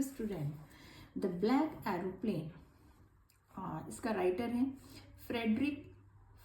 Student, the black aeroplane, इसका writer है Frederick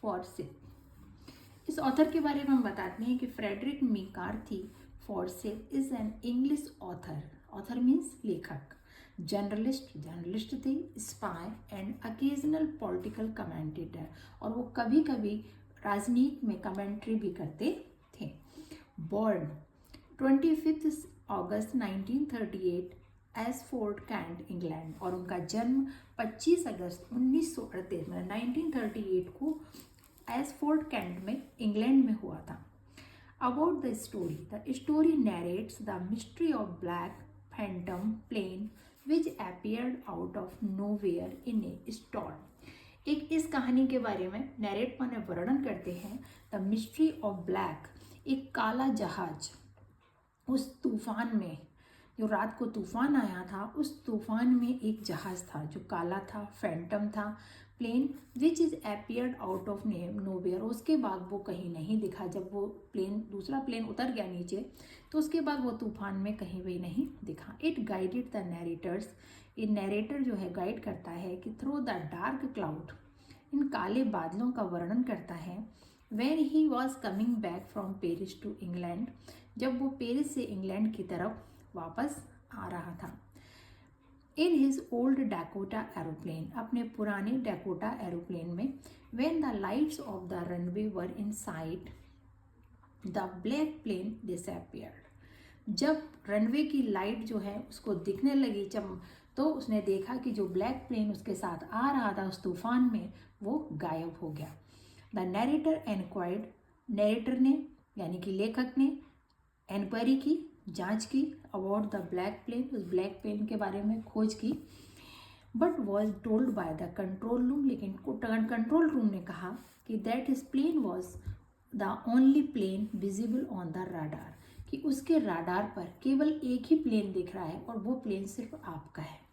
Forsyth. इस ऑथर के बारे में हम बताते हैं कि Frederick McCarthy Forsyth is an English author. Author means लेखक, जर्नलिस्ट थे, spy and occasional political commentator, और वो कभी कभी राजनीति में कमेंट्री भी करते थे। बॉर्न 25 अगस्त 1938 एसफोर्ड कैंट इंग्लैंड, और उनका जन्म 25 अगस्त 1938 में 1938 को एसफोर्ड कैंट में इंग्लैंड में हुआ था। About the story narrates the mystery of black phantom plane which appeared out of nowhere in a storm. एक इस कहानी के बारे में नैरेट माने वर्णन करते हैं द मिस्ट्री ऑफ ब्लैक, एक काला जहाज उस तूफान में, जो रात को तूफान आया था, उस तूफान में एक जहाज था जो काला था, फैंटम था, plane which is appeared out of nowhere. उसके बाद वो कहीं नहीं दिखा। जब वो प्लेन, दूसरा प्लेन उतर गया नीचे, तो उसके बाद वो तूफान में कहीं भी नहीं दिखा। इट गाइडेड द नैरेटर्स, ये नैरेटर जो है गाइड करता है कि थ्रू द डार्क क्लाउड, इन काले बादलों का वर्णन करता है। When he was coming back from Paris to England, जब वो पेरिस से इंग्लैंड की तरफ वापस आ रहा था। In his old Dakota aeroplane, अपने पुराने डैकोटा एरोप्लेन में, when the lights of the runway were in sight the black plane disappeared, जब रनवे की लाइट जो है उसको दिखने लगी तो उसने देखा कि जो ब्लैक प्लेन उसके साथ आ रहा था उस तूफान में, वो गायब हो गया। द नैरेटर एनक्वायर्ड, नैरेटर ने यानी कि लेखक ने एनक्वायरी की, जांच की, अबाउट द ब्लैक प्लेन, उस ब्लैक प्लेन के बारे में खोज की, but was told by the control room, लेकिन कंट्रोल रूम ने कहा कि that his plane was the only plane visible on the radar, कि उसके राडार पर केवल एक ही प्लेन दिख रहा है और वो प्लेन सिर्फ आपका है।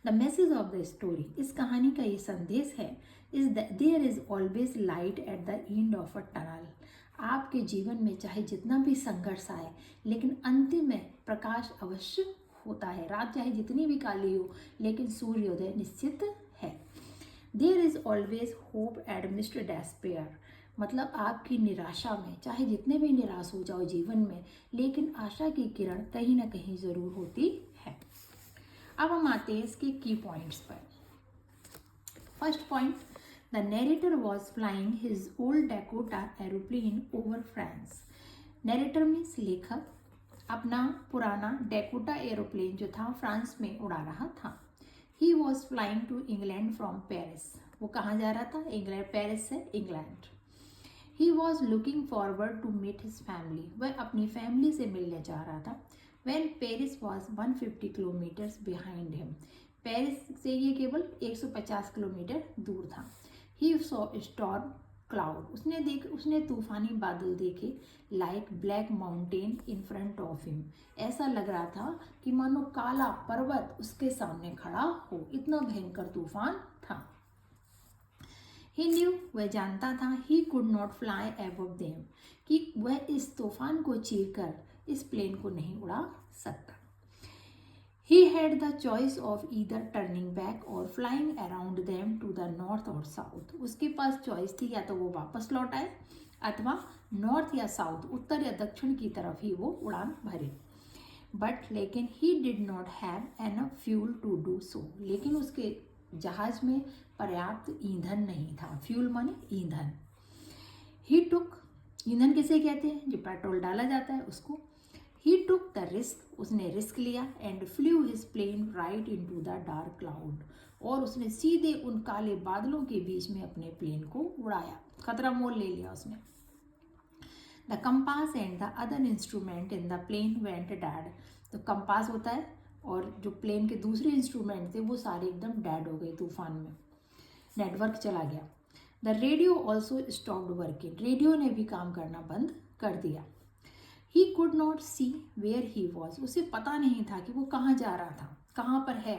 The message of the story, इस कहानी का ये संदेश है, is there is always light at the end of a tunnel. आपके जीवन में चाहे जितना भी संघर्ष आए, लेकिन अंतिम में प्रकाश अवश्य होता है। रात चाहे जितनी भी काली हो, लेकिन सूर्योदय निश्चित है। There is always hope amidst despair, मतलब आपकी निराशा में, चाहे जितने भी निराश हो जाओ जीवन में, लेकिन आशा की किरण कहीं ना कहीं जरूर होती है। अब हम आते हैं इसके की पॉइंट्स पर। First point, the narrator was flying his old Dakota aeroplane over France. Narrator means लेखक अपना पुराना डैकोटा एरोप्लेन जो था फ्रांस में उड़ा रहा था। He was flying to England from Paris, वो कहाँ जा रहा था? इंग्लैंड, पेरिस से England. He was looking forward to meet his family, वह अपनी फैमिली से मिलने जा रहा था। When Paris was 150 kilometres behind him, Paris से ये केवल 150 किलोमीटर दूर था। He saw storm cloud, उसने तूफानी बादल देखे, like black mountain in front of him, ऐसा लग रहा था कि मानो काला पर्वत उसके सामने खड़ा हो, इतना भयंकर तूफान था। He knew, वह जानता था, he could not fly above them, कि वह इस तूफान को चीरकर इस प्लेन को नहीं उड़ा सकता। He had the choice of either turning back or flying around them to the north or south, उसके पास चॉइस थी, या तो वो वापस लौट आए अथवा नॉर्थ या साउथ, उत्तर या दक्षिण की तरफ ही वो उड़ान भरे। बट लेकिन he did not have enough fuel to do so, लेकिन उसके जहाज में पर्याप्त ईंधन नहीं था। फ्यूल माने ईंधन। He took, ईंधन किसे कहते हैं? जो पेट्रोल डाला जाता है उसको। He took the risk, उसने रिस्क लिया, and flew his plane right into the dark cloud, और उसने सीधे उन काले बादलों के बीच में अपने प्लेन को उड़ाया, खतरा मोल ले लिया उसने। The compass and the other instrument in the plane went dead, तो कंपास होता है और जो प्लेन के दूसरे इंस्ट्रूमेंट थे वो सारे एकदम डेड हो गए तूफान में, नेटवर्क चला गया। The radio also stopped working, radio ने भी काम करना बंद कर दिया। He could not see where he was, उसे पता नहीं था कि वो कहाँ जा रहा था, कहाँ पर है।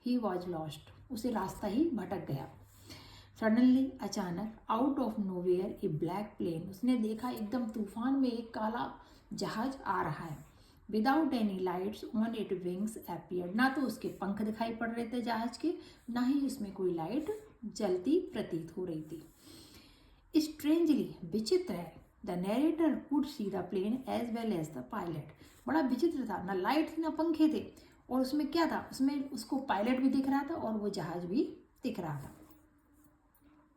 He was lost, उसे रास्ता ही भटक गया। Suddenly, अचानक, out of nowhere a black plane, उसने देखा एकदम तूफान में एक काला जहाज आ रहा है। Without any lights on it wings appeared, ना तो उसके पंख दिखाई पड़ रहे थे जहाज के, ना ही इसमें कोई लाइट जलती प्रतीत हो रही थी। स्ट्रेंजली, विचित्र है, the narrator could see the plane as well as the pilot, बड़ा विचित्र था, ना लाइट थी ना पंखे थे, और उसमें क्या था, उसमें उसको पायलट भी दिख रहा था और वो जहाज भी दिख रहा था।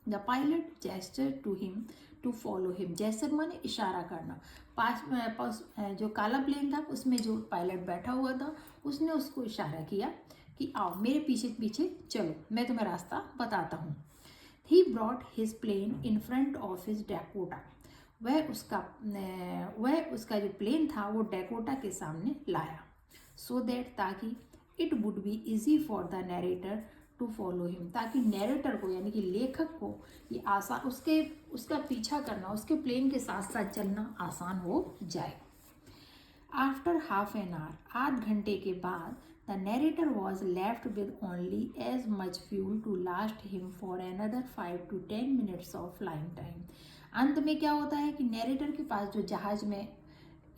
The pilot gesture to him to follow him, gesture माने इशारा करना, पास जो काला प्लेन था उसमें जो पायलट बैठा हुआ था उसने उसको इशारा किया कि आओ मेरे पीछे पीछे चलो, मैं तुम्हें रास्ता बताता हूँ। He brought his plane in front of his Dakota, वह उसका जो प्लेन था वो डैकोटा के सामने लाया, सो दैट, ताकि it would be easy for the narrator to follow him, ताकि नरेटर को यानी कि लेखक को ये आसान उसका पीछा करना, उसके प्लेन के साथ साथ चलना आसान हो जाए। आफ्टर हाफ एन आवर, आध घंटे के बाद, the narrator was left with only as much fuel to last him for another 5 to 10 minutes of flying time. अंत में क्या होता है कि नरेटर के पास जो जहाज में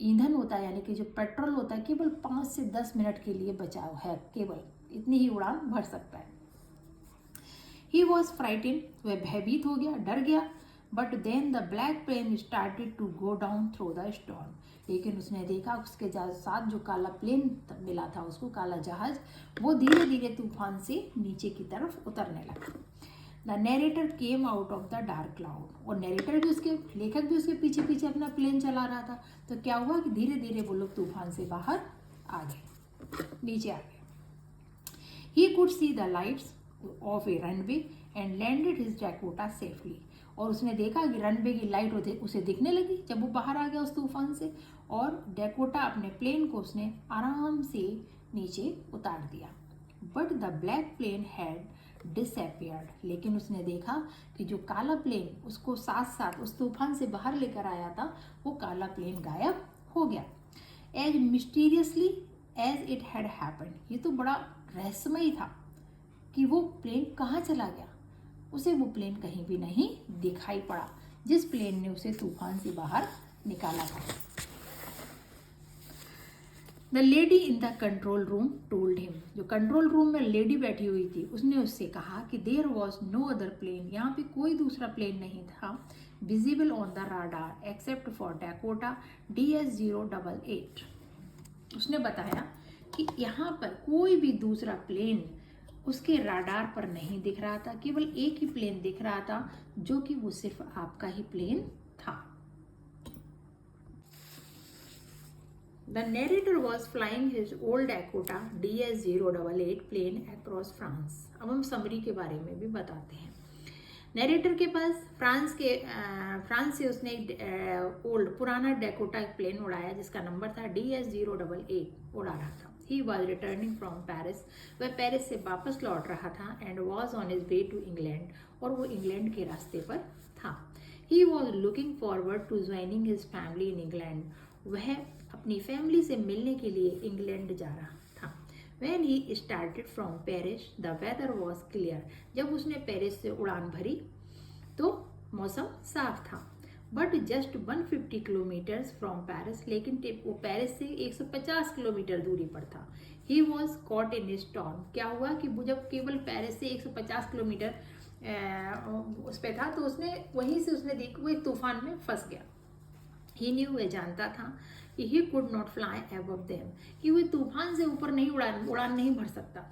ईंधन होता है यानी कि जो पेट्रोल होता है केवल 5 से 10 मिनट के लिए बचाव है, केवल इतनी ही उड़ान भर सकता है। ही वॉज फ्राइटेन, वह भयभीत हो गया, डर गया, but then the black plane started to go down through the storm, लेकिन उसने देखा उसके साथ जो काला प्लेन मिला था उसको, काला जहाज, वो धीरे धीरे तूफान से नीचे की तरफ उतरने लगा। The narrator came out of the dark cloud, और नरेटर भी उसके, लेखक भी उसके पीछे पीछे अपना प्लेन चला रहा था, तो क्या हुआ कि धीरे धीरे वो लोग तूफान से बाहर आ गए, नीचे आ गए। He could see the lights of a runway and landed his Dakota safely, और उसने देखा कि रनवे की लाइट उसे दिखने लगी जब वो बाहर आ गया उस तूफान से, और डैकोटा अपने प्लेन को उसने आराम से नीचे उतार दिया। But the black plane had disappeared, लेकिन उसने देखा कि जो काला प्लेन उसको साथ साथ उस तूफान से बाहर लेकर आया था, वो काला प्लेन गायब हो गया। As mysteriously as it had happened, ये तो बड़ा रहस्यमयी था कि वो प्लेन कहाँ चला गया, उसे वो प्लेन कहीं भी नहीं दिखाई पड़ा जिस प्लेन ने उसे तूफान से बाहर निकाला था। The lady in the control room told him, जो कंट्रोल रूम में लेडी बैठी हुई थी उसने उससे कहा कि there was no other plane, यहाँ पे कोई दूसरा प्लेन नहीं था, visible on the radar except for Dakota DS-088। उसने बताया कि यहाँ पर कोई भी दूसरा प्लेन उसके राडार पर नहीं दिख रहा था, केवल एक ही प्लेन दिख रहा था जो कि वो सिर्फ आपका ही प्लेन था। The narrator was flying his old Dakota DS-088 plane across France। अब हम समरी के बारे में भी बताते हैं। नरेटर के पास फ्रांस से उसने एक पुराना डैकोटा प्लेन उड़ाया जिसका नंबर था DS-088 उड़ा रहा था। He was returning from Paris, वह पेरिस से वापस लौट रहा था, and was on his way to England, और वो इंग्लैंड के रास्ते पर था। He was looking forward to joining his family in England, वह अपनी फैमिली से मिलने के लिए इंग्लैंड जा रहा था। When he started from Paris, the weather was clear, जब उसने पेरिस से उड़ान भरी तो मौसम साफ था। But just 150 kilometres from Paris, लेकिन वो पेरिस से 150 किलोमीटर दूरी पर था। He was caught in storm, क्या हुआ कि वो जब केवल पेरिस से 150 किलोमीटर उस पर था तो उसने वहीं से उसने देख वो एक तूफान में फंस गया। ही न्यू, वह जानता था कि he could not fly above them, कि वो तूफान से ऊपर नहीं उड़ान नहीं भर सकता।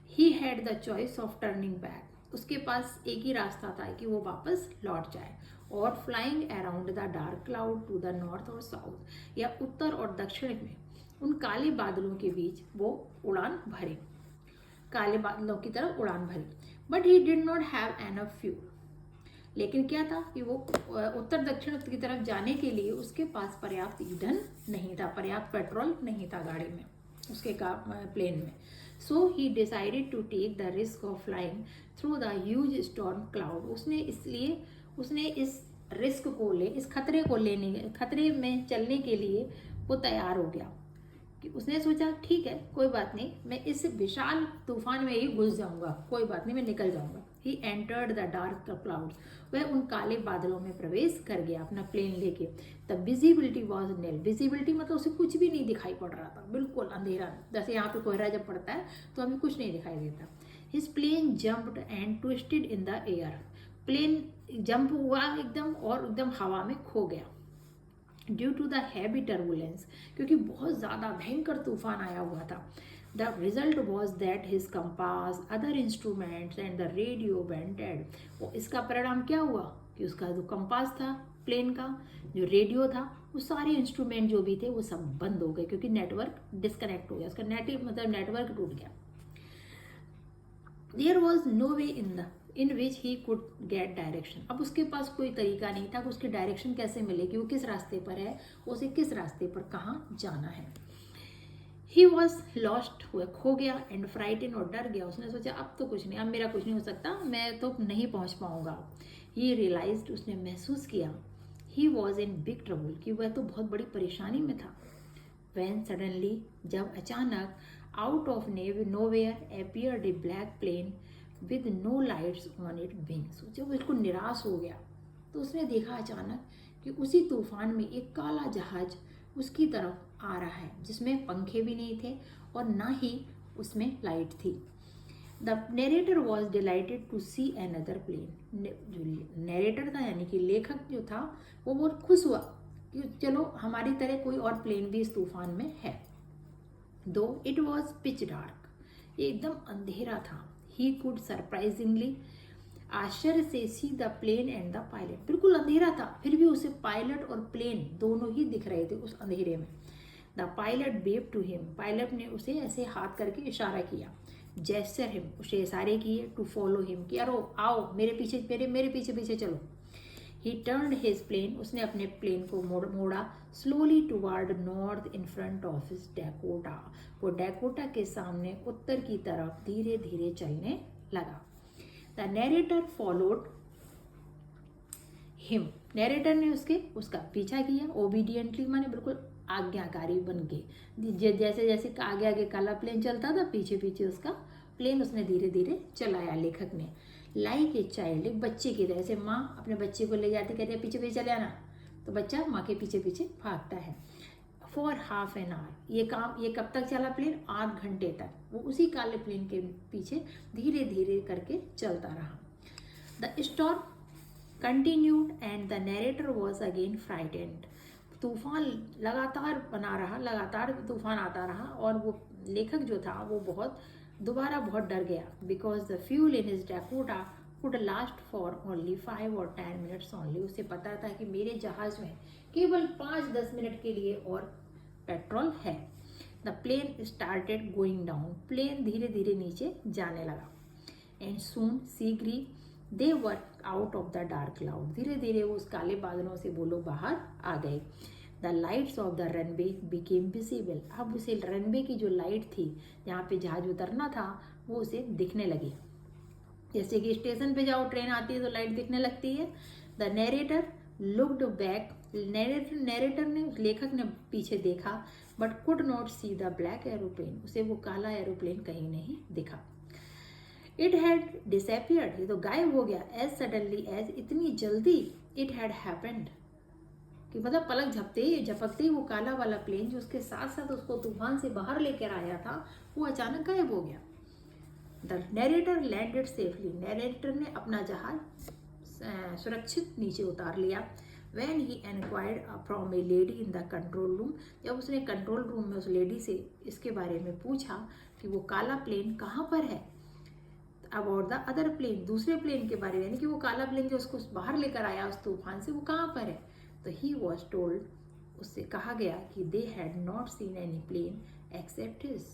He had the choice of turning back, उसके पास एक ही रास्ता था कि वो वापस लौट जाए, और flying around the dark cloud to the north और साउथ, या उत्तर और दक्षिण में उन काले बादलों के बीच वो उड़ान भरे, काले बादलों की तरफ उड़ान भरी। But he did not have enough fuel, लेकिन क्या था कि वो उत्तर दक्षिण की तरफ जाने के लिए उसके पास पर्याप्त ईंधन नहीं था, पर्याप्त पेट्रोल नहीं था गाड़ी में, उसके प्लेन में। So he decided to take the risk of flying through the huge storm cloud, उसने इस रिस्क को इस खतरे में चलने के लिए वो तैयार हो गया कि उसने सोचा ठीक है कोई बात नहीं, मैं इस विशाल तूफान में ही घुस जाऊंगा, कोई बात नहीं मैं निकल जाऊंगा। He entered the dark clouds, वह उन काले बादलों में प्रवेश कर गया अपना प्लेन लेके। The visibility was nil, visibility मतलब उसे कुछ भी नहीं दिखाई पड़ रहा था, बिल्कुल अंधेरा, जैसे यहाँ पे कोहरा जब पड़ता है तो हमें कुछ नहीं दिखाई देता। His plane jumped and twisted in the air, plane jump हुआ एकदम और एकदम हवा में खो गया। Due to the heavy turbulence, क्योंकि बहुत ज़्यादा भयंकर तूफान आया हुआ था। The result was that his compass, other instruments and the radio went dead. वो इसका परिणाम क्या हुआ कि उसका जो कंपास था प्लेन का, जो रेडियो था, वो सारे इंस्ट्रूमेंट जो भी थे वो सब बंद हो गए, क्योंकि नेटवर्क डिस्कनेक्ट हो गया, उसका नेटवर्क टूट गया। There was no way in which he could get direction, अब उसके पास कोई तरीका नहीं था कि उसकी डायरेक्शन कैसे मिलेगी, वो किस रास्ते पर है, उसे किस रास्ते पर कहाँ जाना है। ही वॉज लॉस्ट, हुआ खो गया, एंड फ्राइटन और डर गया। उसने सोचा अब तो कुछ नहीं, अब मेरा कुछ नहीं हो सकता, मैं तो नहीं पहुंच पाऊंगा। ही रियलाइज्ड, उसने महसूस किया, he was in big trouble, कि वह तो बहुत बड़ी परेशानी में था। व्हेन सडनली, जब अचानक, out of nowhere appeared a black plane with no lights on it wings. जब बिल्कुल निराश हो गया तो उसने देखा अचानक कि उसी तूफान में एक काला जहाज उसकी तरफ आ रहा है, जिसमें पंखे भी नहीं थे और ना ही उसमें लाइट थी। The narrator was delighted to see another plane, जो नरेटर था यानी कि लेखक जो था वो बहुत खुश हुआ कि चलो हमारी तरह कोई और प्लेन भी इस तूफान में है। दो इट वॉज पिच डार्क, ये एकदम अंधेरा था। ही कुड सरप्राइजिंगली, आश्चर्य से, see the plane and the pilot, बिल्कुल अंधेरा था फिर भी उसे पायलट और प्लेन दोनों ही दिख रहे थे उस अंधेरे में। The pilot wave to him, pilot ने उसे ऐसे हाथ करके इशारा किया। जेस्चर हिम, उसे इशारे किए। टू फॉलो हिम, कि यारो आओ मेरे पीछे, मेरे पीछे पीछे चलो। ही टर्न्ड हिज प्लेन, उसने अपने प्लेन को मोड़ा। Slowly toward north in front of his Dakota, वो डैकोटा के सामने उत्तर की तरफ धीरे धीरे चलने लगा। The narrator followed him, narrator ने उसका पीछा किया। ओबीडियंटली माने बिल्कुल आज्ञाकारी बन के, जैसे जैसे आगे आगे काला प्लेन चलता था पीछे पीछे उसका प्लेन उसने धीरे धीरे चलाया लेखक ने। लाइक ए चाइल्ड, एक बच्चे की तरह, जैसे माँ अपने बच्चे को ले जाती कहती है पीछे पीछे चले आना, तो बच्चा माँ के पीछे पीछे भागता है। फॉर हाफ एन आवर, ये कब तक चला प्लेन, 8 घंटे तक वो उसी काले प्लेन के पीछे धीरे धीरे करके चलता रहा। The storm continued and the narrator was again frightened, तूफान लगातार तूफान आता रहा और वो लेखक जो था वो दोबारा बहुत डर गया। Because the fuel in his Dakota could last for only 5 और 10 मिनट्स ओनली, उसे पता था कि मेरे जहाज में केवल 5-10 मिनट के लिए और पेट्रोल है। The plane started going down, plane धीरे धीरे नीचे जाने लगा। एंड सून शीघ्र they were out of the dark cloud, धीरे धीरे वो उस काले बादलों से वो लोग बाहर आ गए। The lights of the runway became visible, अब उसे रनवे की जो लाइट थी जहाँ पे जहाज उतरना था वो उसे दिखने लगी। जैसे कि स्टेशन पे जाओ ट्रेन आती है तो लाइट दिखने लगती है। The narrator looked back, narrator ने, लेखक ने पीछे देखा, but could not see the black aeroplane, उसे वो काला एरोप्लेन कहीं नहीं दिखा। इट हैड डिसअपियर्ड, ये तो गायब हो गया। एज सडनली एज, इतनी जल्दी, इट हैड हैपेंड, कि मतलब पलक झपकते ही वो काला वाला प्लेन जो उसके साथ साथ उसको तूफान से बाहर लेकर आया था वो अचानक गायब हो गया। The narrator landed safely, narrator ने अपना जहाज सुरक्षित नीचे उतार लिया। When he inquired from a lady in the control room, जब उसने कंट्रोल रूम में उस लेडी से इसके बारे में पूछा कि वो काला प्लेन कहाँ पर है, अबाउट द अदर प्लेन, दूसरे प्लेन के बारे में, यानी कि वो काला प्लेन जो उसको बाहर लेकर आया उस तूफान से वो कहाँ पर है, तो ही वॉज टोल्ड, उससे कहा गया कि they had not seen any plane except his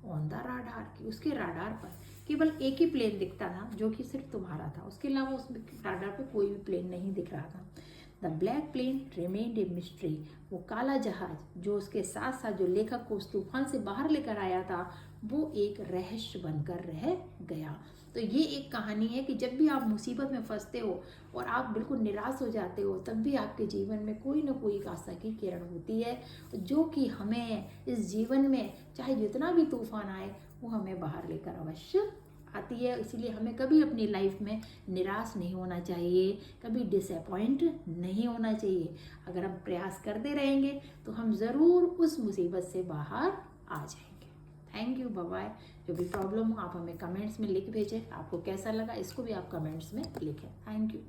on the radar, कि उसके राडार पर केवल एक ही प्लेन दिखता था जो कि सिर्फ तुम्हारा था, उसके अलावा उसमें राडार पर कोई भी प्लेन नहीं दिख रहा था। The black plane remained a mystery, वो काला जहाज जो उसके साथ साथ जो लेखक को उस तूफान से बाहर लेकर आया था वो एक रहस्य बनकर रह गया। तो ये एक कहानी है कि जब भी आप मुसीबत में फंसते हो और आप बिल्कुल निराश हो जाते हो तब भी आपके जीवन में कोई ना कोई आशा की किरण होती है, जो कि हमें इस जीवन में चाहे जितना भी तूफान आए वो हमें बाहर लेकर अवश्य आती है। इसीलिए हमें कभी अपनी लाइफ में निराश नहीं होना चाहिए, कभी डिसअपॉइंट नहीं होना चाहिए। अगर हम प्रयास करते रहेंगे तो हम ज़रूर उस मुसीबत से बाहर आ जाएंगे। Thank you, bye bye. जो भी प्रॉब्लम हो आप हमें कमेंट्स में लिख भेजें। आपको कैसा लगा इसको भी आप कमेंट्स में लिखें। Thank you.